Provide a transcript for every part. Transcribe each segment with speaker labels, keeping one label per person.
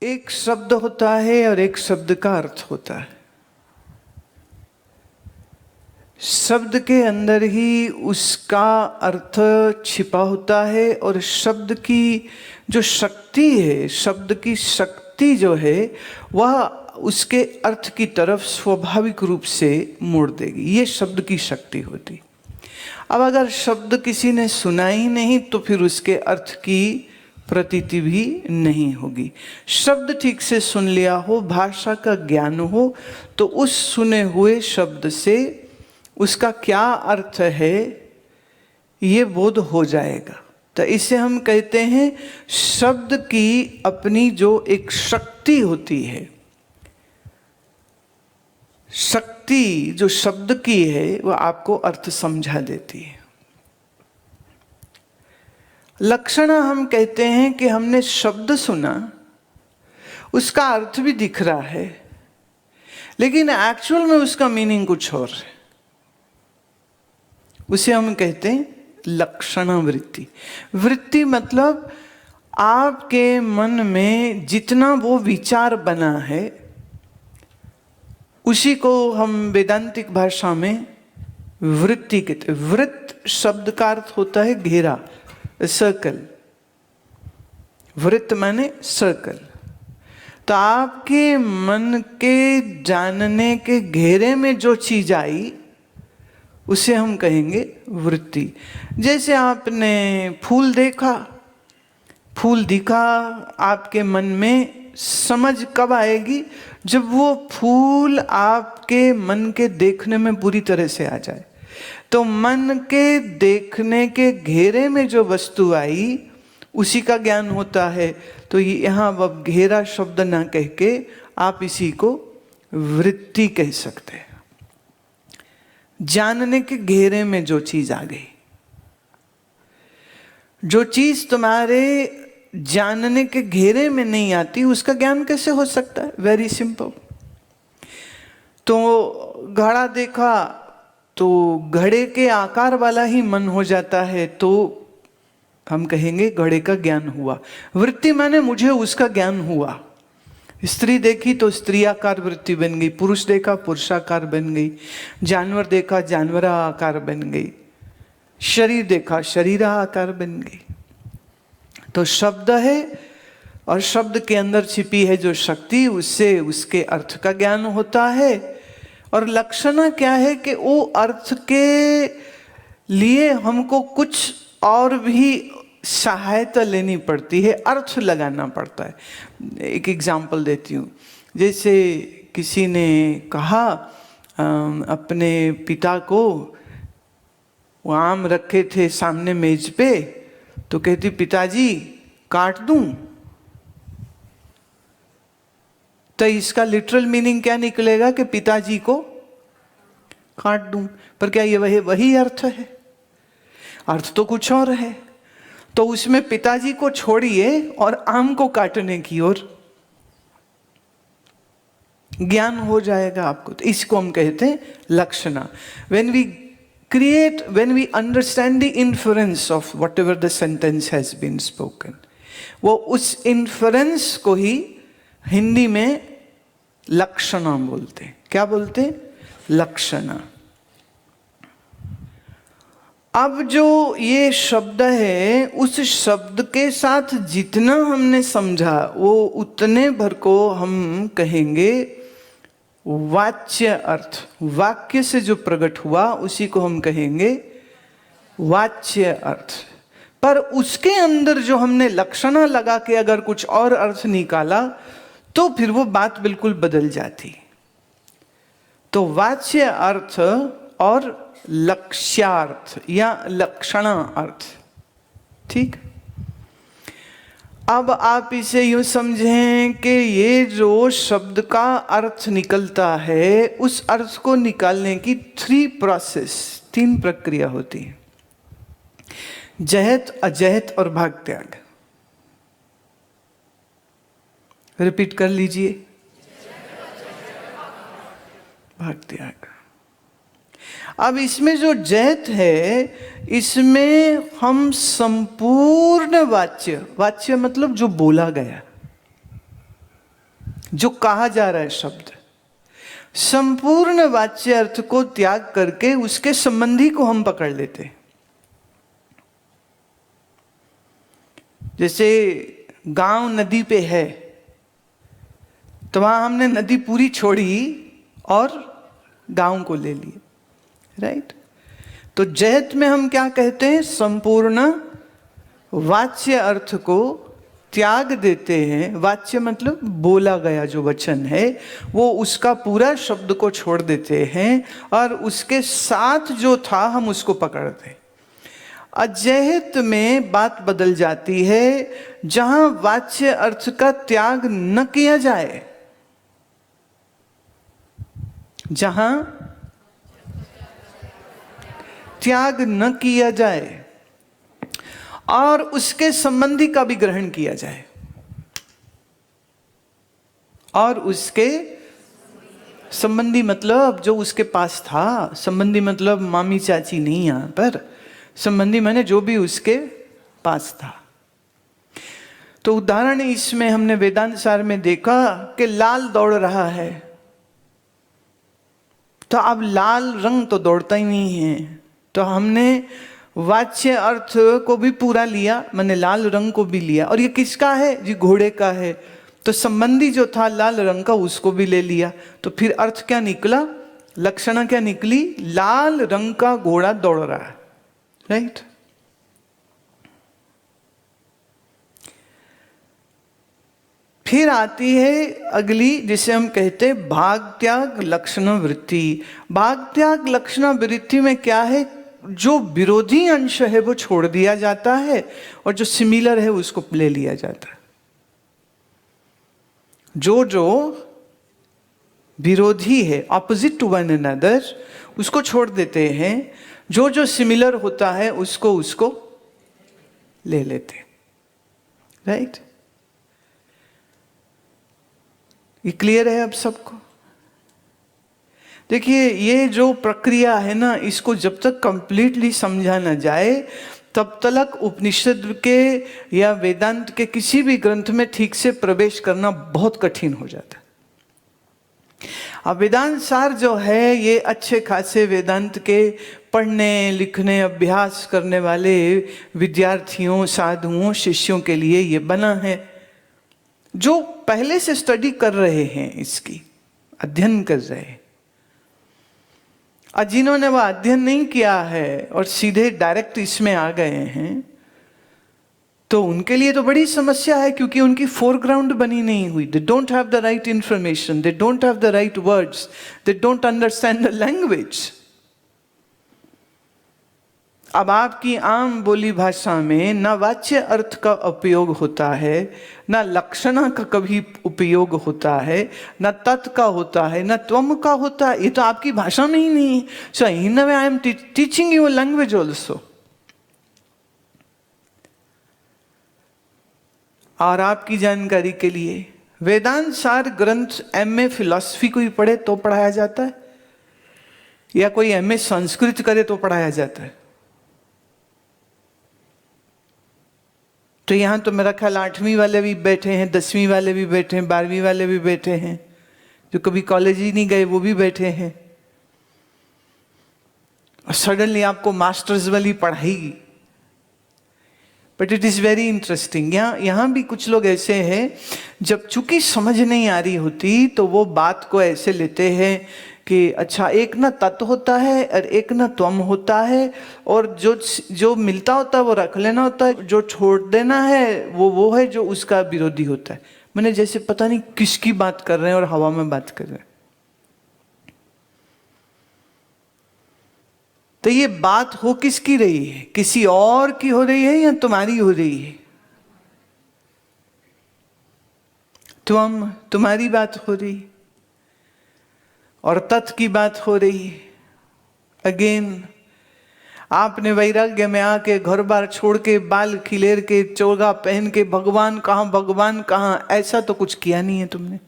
Speaker 1: एक शब्द होता है और एक शब्द का अर्थ होता है। शब्द के अंदर ही उसका अर्थ छिपा होता है और शब्द की जो शक्ति है, शब्द की शक्ति जो है वह उसके अर्थ की तरफ स्वाभाविक रूप से मोड़ देगी। ये शब्द की शक्ति होती। अब अगर शब्द किसी ने सुना ही नहीं तो फिर उसके अर्थ की प्रतीति भी नहीं होगी। शब्द ठीक से सुन लिया हो, भाषा का ज्ञान हो, तो उस सुने हुए शब्द से उसका क्या अर्थ है ये बोध हो जाएगा। तो इसे हम कहते हैं शब्द की अपनी जो एक शक्ति होती है, शक्ति जो शब्द की है वह आपको अर्थ समझा देती है। लक्षण हम कहते हैं कि हमने शब्द सुना, उसका अर्थ भी दिख रहा है, लेकिन एक्चुअल में उसका मीनिंग कुछ और है। उसे हम कहते हैं लक्षणा वृत्ति। वृत्ति मतलब आपके मन में जितना वो विचार बना है उसी को हम वेदांतिक भाषा में वृत्ति कहते हैं। वृत्त शब्द का अर्थ होता है घेरा, सर्कल। वृत्त माने सर्कल। तो आपके मन के जानने के घेरे में जो चीज आई उसे हम कहेंगे वृत्ति। जैसे आपने फूल देखा, फूल दिखा, आपके मन में समझ कब आएगी? जब वो फूल आपके मन के देखने में पूरी तरह से आ जाए। तो मन के देखने के घेरे में जो वस्तु आई उसी का ज्ञान होता है। तो यहाँ अब घेरा शब्द ना कह के आप इसी को वृत्ति कह सकते हैं। जानने के घेरे में जो चीज आ गई, जो चीज तुम्हारे जानने के घेरे में नहीं आती उसका ज्ञान कैसे हो सकता है? Very simple. तो घड़ा देखा तो घड़े के आकार वाला ही मन हो जाता है, तो हम कहेंगे घड़े का ज्ञान हुआ। वृत्ति माने मुझे उसका ज्ञान हुआ। स्त्री देखी तो स्त्रियाकार वृत्ति बन गई, पुरुष देखा पुरुषाकार बन गई, जानवर देखा जानवरा आकार बन गई, शरीर देखा शरीरा आकार बन गई। तो शब्द है और शब्द के अंदर छिपी है जो शक्ति, उससे उसके अर्थ का ज्ञान होता है। और लक्षण क्या है कि वो अर्थ के लिए हमको कुछ और भी सहायता लेनी पड़ती है, अर्थ लगाना पड़ता है। एक एग्जाम्पल देती हूँ। जैसे किसी ने कहा अपने पिता को, वो आम रखे थे सामने मेज पे, तो कहती पिताजी काट दूं? तो इसका लिटरल मीनिंग क्या निकलेगा कि पिताजी को काट दूं। पर क्या ये वही अर्थ है? अर्थ तो कुछ और है। तो उसमें पिताजी को छोड़िए और आम को काटने की ओर ज्ञान हो जाएगा आपको। तो इसको हम कहते हैं लक्षणा। When we understand the inference of whatever the sentence has been spoken, वो उस inference को ही हिंदी में लक्षणा बोलते हैं। क्या बोलते हैं? लक्षणा। अब जो ये शब्द है, उस शब्द के साथ जितना हमने समझा वो उतने भर को हम कहेंगे वाच्य अर्थ। वाक्य से जो प्रकट हुआ उसी को हम कहेंगे वाच्य अर्थ। पर उसके अंदर जो हमने लक्षणा लगा के अगर कुछ और अर्थ निकाला तो फिर वो बात बिल्कुल बदल जाती। तो वाच्य अर्थ और लक्ष्यार्थ या लक्षणा अर्थ, ठीक। अब आप इसे यूं समझें कि ये जो शब्द का अर्थ निकलता है उस अर्थ को निकालने की 3 प्रक्रिया होती है। जहत, अजहत और भाग त्याग। रिपीट कर लीजिए। भाग त्याग। अब इसमें जो जहत है, इसमें हम संपूर्ण वाच्य, वाच्य मतलब जो बोला गया, जो कहा जा रहा है शब्द, संपूर्ण वाच्य अर्थ को त्याग करके उसके संबंधी को हम पकड़ लेते हैं। जैसे गांव नदी पे है तो वहां हमने नदी पूरी छोड़ी और गांव को ले लिए, राइट। तो जहत में हम क्या कहते हैं, संपूर्ण वाच्य अर्थ को त्याग देते हैं। वाच्य मतलब बोला गया जो वचन है, वो उसका पूरा शब्द को छोड़ देते हैं और उसके साथ जो था हम उसको पकड़ते हैं। अजहित में बात बदल जाती है, जहां वाच्य अर्थ का त्याग न किया जाए, जहां त्याग न किया जाए और उसके संबंधी का भी ग्रहण किया जाए, और उसके संबंधी मतलब जो उसके पास था, संबंधी मतलब मामी चाची नहीं, यहां पर संबंधी माने जो भी उसके पास था। तो उदाहरण इसमें हमने वेदांत सार में देखा कि लाल दौड़ रहा है, तो अब लाल रंग तो दौड़ता ही नहीं है, तो हमने वाच्य अर्थ को भी पूरा लिया, मैंने लाल रंग को भी लिया। और ये किसका है जी, घोड़े का है, तो संबंधी जो था लाल रंग का उसको भी ले लिया। तो फिर अर्थ क्या निकला, लक्षणा क्या निकली, लाल रंग का घोड़ा दौड़ रहा है, राइट। फिर आती है अगली, जिसे हम कहते हैं भाग त्याग लक्षण वृत्ति। भाग त्याग लक्षण वृत्ति में क्या है, जो विरोधी अंश है वो छोड़ दिया जाता है और जो सिमिलर है उसको ले लिया जाता है। जो जो विरोधी है, ऑपोजिट टू वन अनदर, उसको छोड़ देते हैं, जो जो सिमिलर होता है उसको ले लेते हैं, राइट। ये क्लियर है अब सबको? देखिए ये जो प्रक्रिया है ना, इसको जब तक कंप्लीटली समझा ना जाए तब तक उपनिषद के या वेदांत के किसी भी ग्रंथ में ठीक से प्रवेश करना बहुत कठिन हो जाता है। अब वेदांत सार जो है ये अच्छे खासे वेदांत के पढ़ने लिखने अभ्यास करने वाले विद्यार्थियों, साधुओं, शिष्यों के लिए ये बना है, जो पहले से स्टडी कर रहे हैं, इसकी अध्ययन कर रहे हैं। और जिन्होंने वह अध्ययन नहीं किया है और सीधे डायरेक्ट इसमें आ गए हैं, तो उनके लिए तो बड़ी समस्या है, क्योंकि उनकी फोरग्राउंड बनी नहीं हुई। They don't have the right information, they don't have the right words, they don't understand the language. अब आपकी आम बोली भाषा में ना वाच्य अर्थ का उपयोग होता है, ना लक्षणा का कभी उपयोग होता है, ना तत् का होता है, ना त्वम का होता है। ये तो आपकी भाषा में ही नहीं। So in a way I am teaching you language also. और आपकी जानकारी के लिए वेदांत सार ग्रंथ एमए फिलॉसफी कोई पढ़े तो पढ़ाया जाता है, या कोई एमए संस्कृत करे तो पढ़ाया जाता है? तो यहां तो मेरा ख्याल 8वीं वाले भी बैठे हैं, 10वीं वाले भी बैठे हैं, 12वीं वाले भी बैठे हैं, जो कभी कॉलेज ही नहीं गए वो भी बैठे हैं, और सडनली आपको मास्टर्स वाली पढ़ाई। But it is very interesting. यहां भी कुछ लोग ऐसे हैं, जब चूंकि समझ नहीं आ रही होती तो वो बात को ऐसे लेते हैं कि अच्छा एक ना तत्व होता है और एक ना त्वम होता है, और जो मिलता होता है वो रख लेना होता है, जो छोड़ देना है वो है जो उसका विरोधी होता है। मैंने जैसे पता नहीं किसकी बात कर रहे हैं और हवा में बात कर रहे हैं। तो ये बात हो किसकी रही है, किसी और की हो रही है या तुम्हारी हो रही है? तुम्हारी बात हो रही और तत् की बात हो रही है। अगेन आपने वैराग्य में आके घर बार छोड़ के, बाल खिलेर के, चोगा पहन के भगवान कहां ऐसा तो कुछ किया नहीं है तुमने।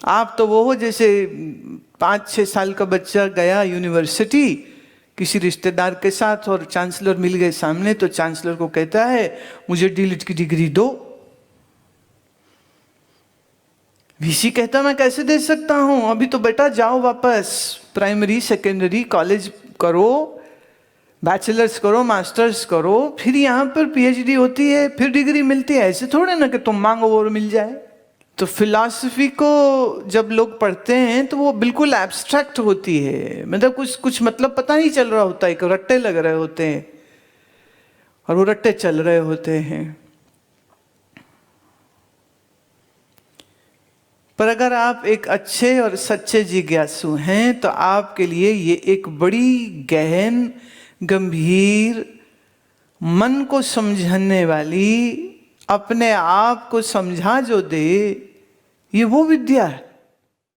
Speaker 1: आप तो वो हो जैसे 5-6 साल का बच्चा गया यूनिवर्सिटी, किसी रिश्तेदार के साथ और चांसलर मिल गए सामने, तो चांसलर को कहता है मुझे डीलिट की डिग्री दो। वीसी कहता मैं कैसे दे सकता हूं, अभी तो बेटा जाओ वापस प्राइमरी सेकेंडरी कॉलेज करो, बैचलर्स करो, मास्टर्स करो, फिर यहां पर पीएचडी होती है, फिर डिग्री मिलती है। ऐसे थोड़े ना कि तुम मांगो और मिल जाए। तो फिलॉसफी को जब लोग पढ़ते हैं तो वो बिल्कुल एब्स्ट्रैक्ट होती है, मतलब कुछ मतलब पता नहीं चल रहा होता है, रट्टे लग रहे होते हैं और वो रट्टे चल रहे होते हैं। पर अगर आप एक अच्छे और सच्चे जिज्ञासु हैं तो आपके लिए ये एक बड़ी गहन, गंभीर, मन को समझाने वाली, अपने आप को समझा जो दे, ये वो विद्या है।